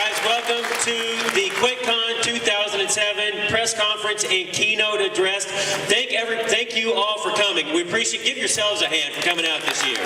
guys, welcome to the QuakeCon 2007 press conference and keynote address. Thank you all for coming. We appreciate. Give yourselves a hand for coming out this year.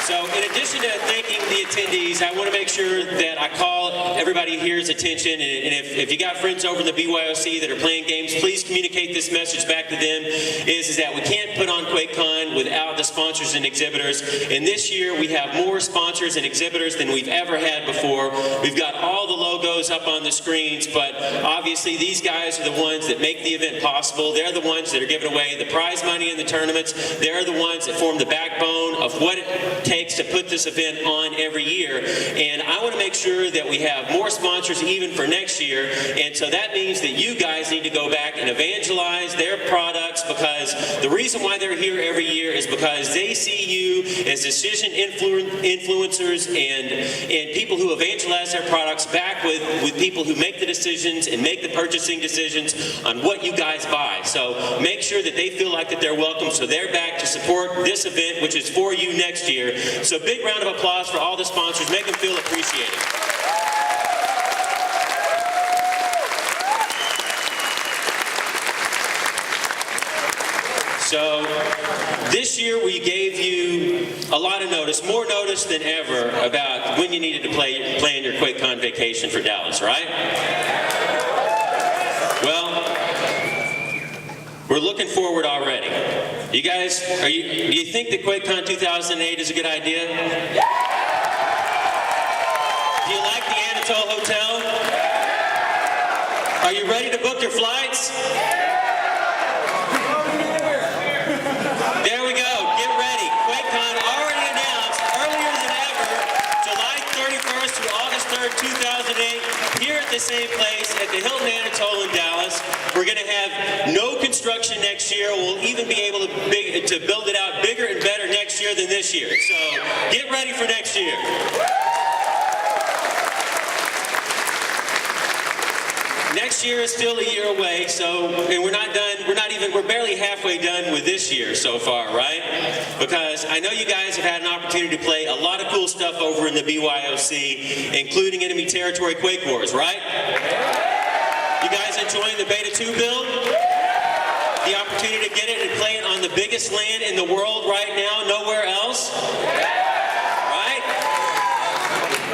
So in addition to thanking the attendees, I want to make sure that I call everybody here's attention. And if you got friends over in the BYOC that are playing games, please communicate this message back to them, is that we can't put on QuakeCon without the sponsors and exhibitors. And this year we have more sponsors and exhibitors than we've ever had before. We've got all the logos up on the screens, but obviously these guys are the ones that make the event possible. They're the ones that are giving away the prize money in the tournaments. They're the ones that form the backbone of what it takes to put this event on every year. And I want to make sure that we have more sponsors even for next year. And so that means that you guys need to go back and evangelize their products, because the reason why they're here every year is because they see you as decision influencers and people who evangelize their products back with people who make the decisions and make the purchasing decisions on what you guys buy. So make sure that they feel like that they're welcome, so they're back to support this event, which is for you next year. So big round of applause for all the sponsors. Make them feel appreciated. So this year we gave you a lot of notice, more notice than ever, about when you needed to plan your QuakeCon vacation for Dallas, right? Well, we're looking forward already. You guys, do you think that QuakeCon 2008 is a good idea? Do you like the Anatole Hotel? Are you ready to book your flights? There we go. Get ready. QuakeCon already announced earlier than ever, July 31st through August 3rd, 2008, here at the same place at the Hilton Anatole in Dallas. We're going to have no construction next year. We'll even be able to build it out bigger and better next year than this year. So get ready for next year. Next year is still a year away, and we're not done. We're barely halfway done with this year so far, right? Because I know you guys have had an opportunity to play a lot of cool stuff over in the BYOC, including enemy territory Quake Wars, right? You guys enjoying the Beta 2 build? The opportunity to get it and play it on the biggest LAN in the world right now, nowhere else?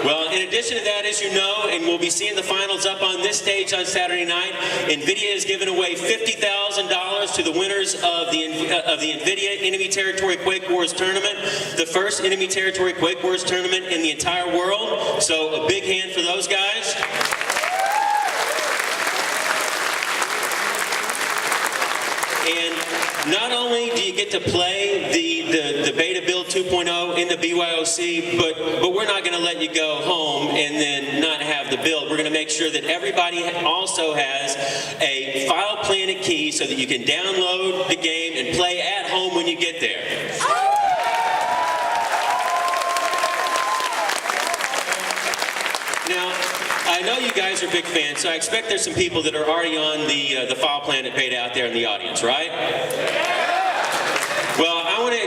Well, in addition to that, as you know, and we'll be seeing the finals up on this stage on Saturday night, NVIDIA has given away $50,000 to the winners of the NVIDIA Enemy Territory Quake Wars Tournament, the first Enemy Territory Quake Wars tournament in the entire world. So a big hand for those guys. And not only do you get to play the Beta Build 2.0 in the BYOC, but we're not going to let you go home and then not have the build. We're going to make sure that everybody also has a File Planet key so that you can download the game and play at home when you get there. Now, I know you guys are big fans, so I expect there's some people that are already on the File Planet beta out there in the audience, right? Well, I want to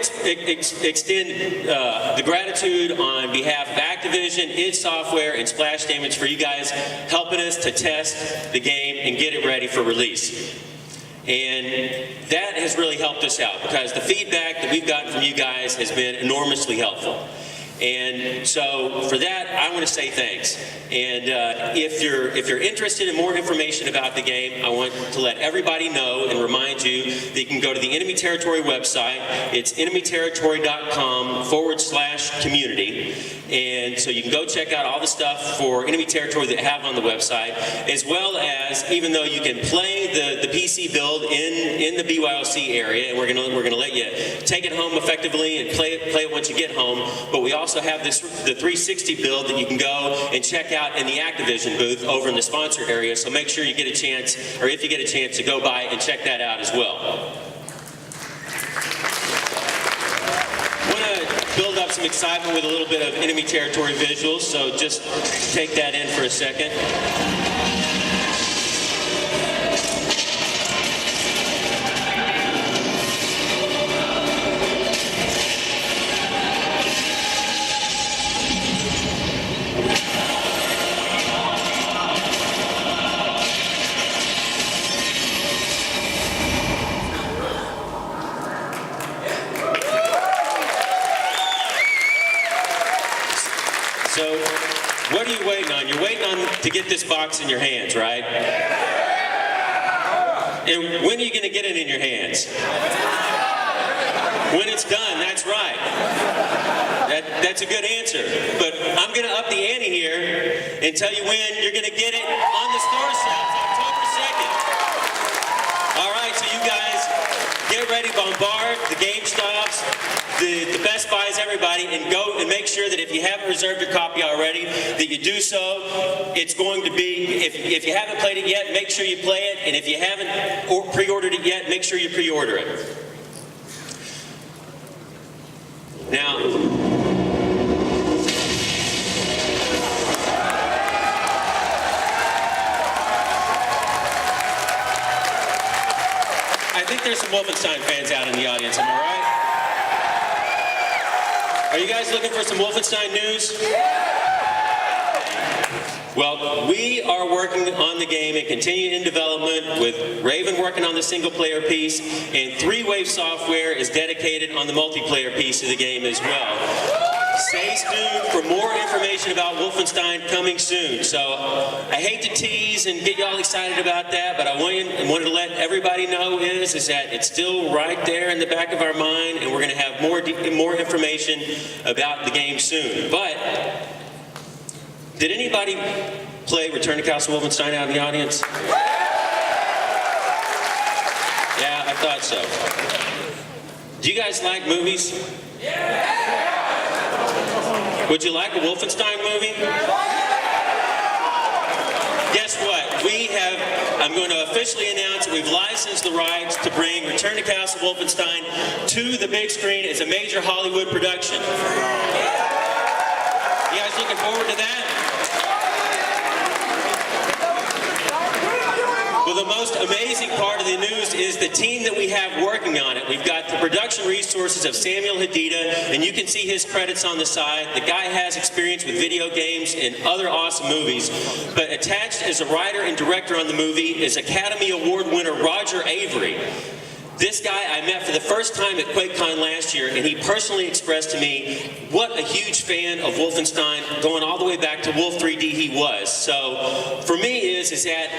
extend the gratitude on behalf of Activision, id Software, and Splash Damage for you guys helping us to test the game and get it ready for release. And that has really helped us out, because the feedback that we've gotten from you guys has been enormously helpful. And so for that, I want to say thanks. And if you're interested in more information about the game, I want to let everybody know and remind you that you can go to the Enemy Territory website. It's enemyterritory.com/community. And so you can go check out all the stuff for Enemy Territory that have on the website, as well as, even though you can play the PC build in the BYOC area, and we're gonna let you take it home effectively and play it once you get home, but we also have the 360 build that you can go and check out in the Activision booth over in the sponsor area. So make sure you get a chance, or if you get a chance, to go by and check that out as well. Build up some excitement with a little bit of enemy territory visuals, so just take that in for a second. So, what are you waiting on? You're waiting on to get this box in your hands, right? And when are you going to get it in your hands? When it's done, that's right. That's a good answer. But I'm going to up the ante here and tell you when you're going to get it on the store shelves, October 2nd. All right, so you guys get ready, bombard the GameStops, the Best Buys, everybody, and go and make sure that if you haven't reserved your copy already, that you do so. It's going to be, if you haven't played it yet, make sure you play it. And if you haven't pre-ordered it yet, make sure you pre-order it. Now, I think there's some Wolfenstein fans out in the audience, am I right? Are you guys looking for some Wolfenstein news? Well, we are working on the game and continuing in development with Raven working on the single-player piece, and 3-Wave Software is dedicated on the multiplayer piece of the game as well. Stay tuned for more information about Wolfenstein coming soon. So I hate to tease and get y'all excited about that, but I wanted to let everybody know is that it's still right there in the back of our mind, and we're going to have more information about the game soon. But did anybody play Return to Castle Wolfenstein out in the audience? Yeah, I thought so. Do you guys like movies? Would you like a Wolfenstein movie? Guess what? I'm going to officially announce that we've licensed the rights to bring Return to Castle Wolfenstein to the big screen as a major Hollywood production. You guys looking forward to that? Well, the most amazing part of the news is the team that we have working on it. We've got the production resources of Samuel Hadida, and you can see his credits on the side. The guy has experience with video games and other awesome movies, but attached as a writer and director on the movie is Academy Award winner Roger Avery. This guy I met for the first time at QuakeCon last year, and he personally expressed to me what a huge fan of Wolfenstein, going all the way back to Wolf 3D he was. So for me is that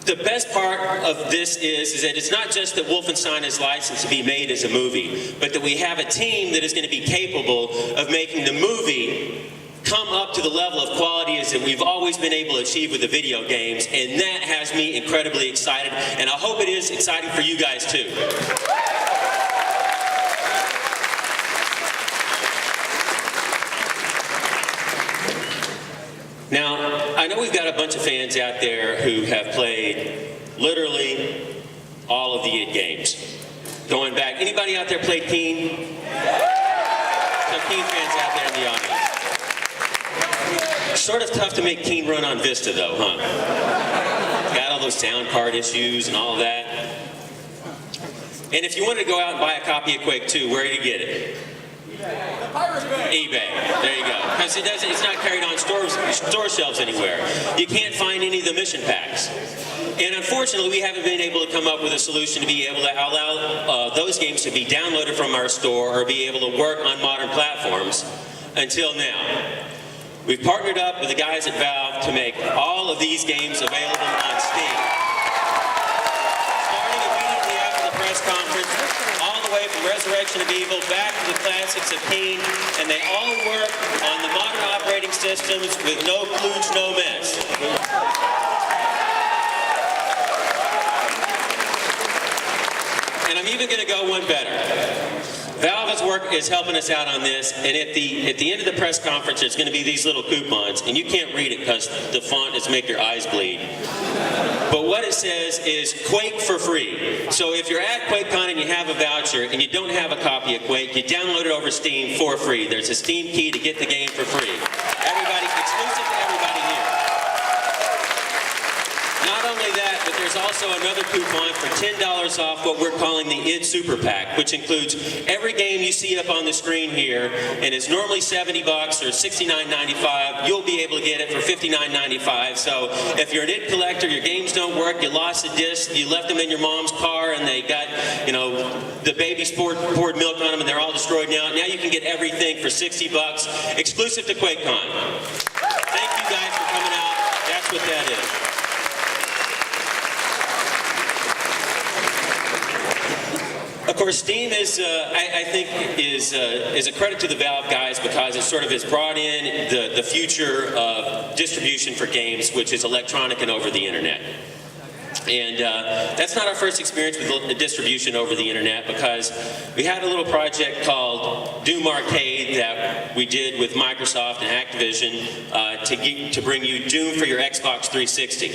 the best part of this is that it's not just that Wolfenstein is licensed to be made as a movie, but that we have a team that is going to be capable of making the movie come up to the level of quality as that we've always been able to achieve with the video games, and that has me incredibly excited, and I hope it is exciting for you guys too. Now, I know we've got a bunch of fans out there who have played literally all of the id games. Going back, anybody out there played Keen? Some Keen fans out there in the audience. Sort of tough to make Keen run on Vista though, huh? Got all those sound card issues and all of that. And if you wanted to go out and buy a copy of Quake 2, where do you get it? eBay. There you go. Because it's not carried on store shelves anywhere. You can't find any of the mission packs. And unfortunately, we haven't been able to come up with a solution to be able to allow those games to be downloaded from our store or be able to work on modern platforms until now. We've partnered up with the guys at Valve to make all of these games available on Steam. Starting immediately after the press conference, all the way from Resurrection of Evil back to the classics of Keen, and they all work on the modern operating systems with no kludge, no mess. And I'm even going to go one better. Valve's work is helping us out on this, and at the end of the press conference, there's going to be these little coupons, and you can't read it because the font is make your eyes bleed. But what it says is Quake for free. So if you're at QuakeCon and you have a voucher and you don't have a copy of Quake, you download it over Steam for free. There's a Steam key to get the game for free. Everybody, exclusive to everybody here. Not only that, but there's also another coupon for $10 off what we're calling the Id Super Pack, which includes every game you see up on the screen here, and it's normally $70 or $69.95. You'll be able to get it for $59.95. So if you're an Id collector, your games don't work, you lost a disc, you left them in your mom's car, and they got, you know, the baby poured milk on them, and they're all destroyed now. Now you can get everything for $60, exclusive to QuakeCon. Thank you guys for coming out. That's what that is. Of course, Steam is, I think, is a credit to the Valve guys because it sort of has brought in the future of distribution for games, which is electronic and over the internet. And that's not our first experience with distribution over the internet, because we had a little project called Doom Arcade that we did with Microsoft and Activision to bring you Doom for your Xbox 360.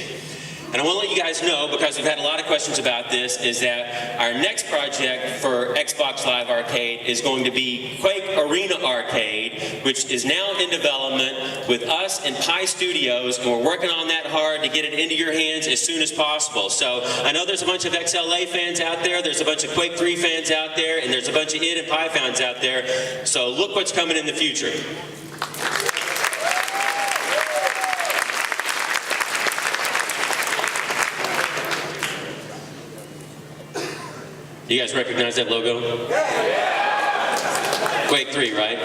And I want to let you guys know, because we've had a lot of questions about this, is that our next project for Xbox Live Arcade is going to be Quake Arena Arcade, which is now in development with us and Pi Studios, and we're working on that hard to get it into your hands as soon as possible. So I know there's a bunch of XLA fans out there, there's a bunch of Quake 3 fans out there, and there's a bunch of id and Pi fans out there. So look what's coming in the future. You guys recognize that logo? Quake 3, right?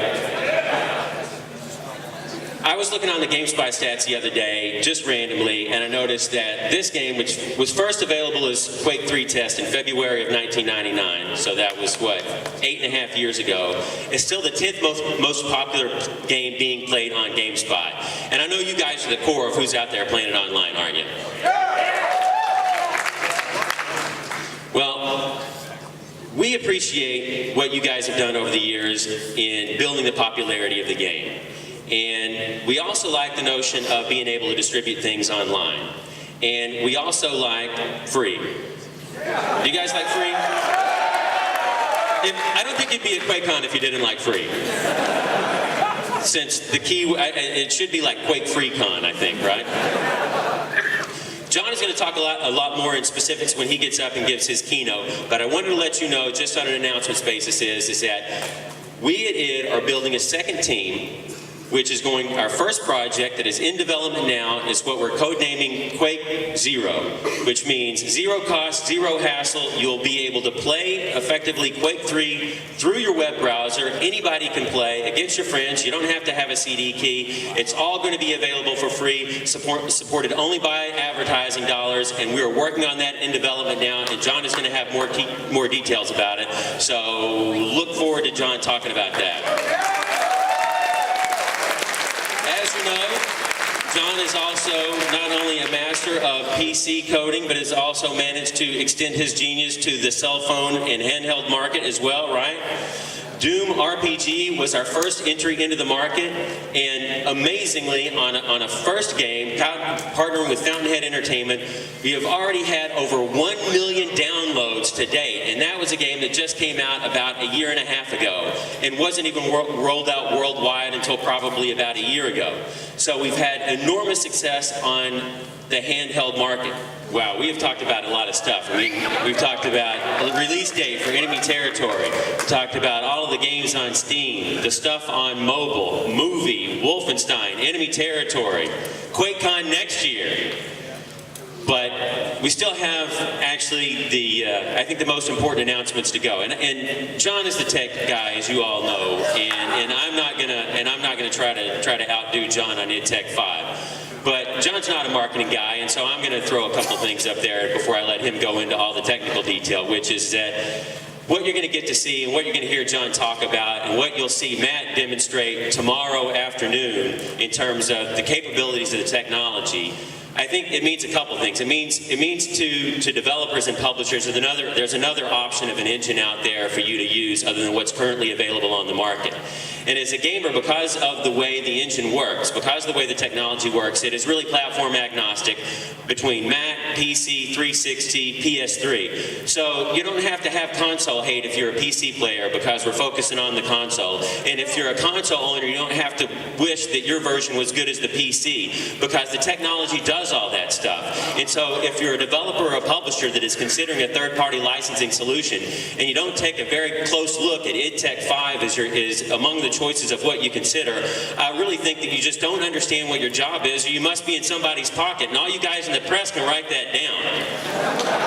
I was looking on the GameSpy stats the other day, just randomly, and I noticed that this game, which was first available as Quake 3 test in February of 1999, so that was, what, 8.5 years ago, is still the 10th most popular game being played on GameSpy. And I know you guys are the core of who's out there playing it online, aren't you? Well, we appreciate what you guys have done over the years in building the popularity of the game. And we also like the notion of being able to distribute things online. And we also like free. Do you guys like free? I don't think you'd be at QuakeCon if you didn't like free. Since the key, it should be like Quake Free Con, I think, right? John is going to talk a lot more in specifics when he gets up and gives his keynote, but I wanted to let you know, just on an announcement basis, is that we at id are building a second team, which is our first project that is in development now is what we're codenaming Quake Zero, which means zero cost, zero hassle. You'll be able to play effectively Quake 3 through your web browser. Anybody can play against your friends. You don't have to have a CD key. It's all going to be available for free, supported only by advertising dollars, and we're working on that in development now, and John is going to have more details about it. So look forward to John talking about that. As you know, John is also not only a master of PC coding, but has also managed to extend his genius to the cell phone and handheld market as well, right? Doom RPG was our first entry into the market, and amazingly, on a first game, partnering with Fountainhead Entertainment, we have already had over 1 million downloads to date, and that was a game that just came out about 1.5 years ago, and wasn't even rolled out worldwide until probably about a year ago. So we've had enormous success on the handheld market. Wow, we have talked about a lot of stuff. We've talked about the release date for Enemy Territory. We've talked about all of the games on Steam, the stuff on mobile, Movie, Wolfenstein, Enemy Territory, QuakeCon next year. But we still have actually I think the most important announcements to go. And John is the tech guy, as you all know, and I'm not gonna try to outdo John on id Tech 5. But John's not a marketing guy, and so I'm going to throw a couple things up there before I let him go into all the technical detail, which is that what you're going to get to see and what you're going to hear John talk about and what you'll see Matt demonstrate tomorrow afternoon in terms of the capabilities of the technology, I think it means a couple things. It means to developers and publishers, there's another option of an engine out there for you to use other than what's currently available on the market. And as a gamer, because of the way the engine works, because of the way the technology works, it is really platform agnostic between Mac, PC, 360, PS3. So you don't have to have console hate if you're a PC player, because we're focusing on the console. And if you're a console owner, you don't have to wish that your version was good as the PC, because the technology does all that stuff. And so if you're a developer or a publisher that is considering a third-party licensing solution, and you don't take a very close look at IdTech 5 is among the choices of what you consider, I really think that you just don't understand what your job is, or you must be in somebody's pocket, and all you guys in the press can write that down.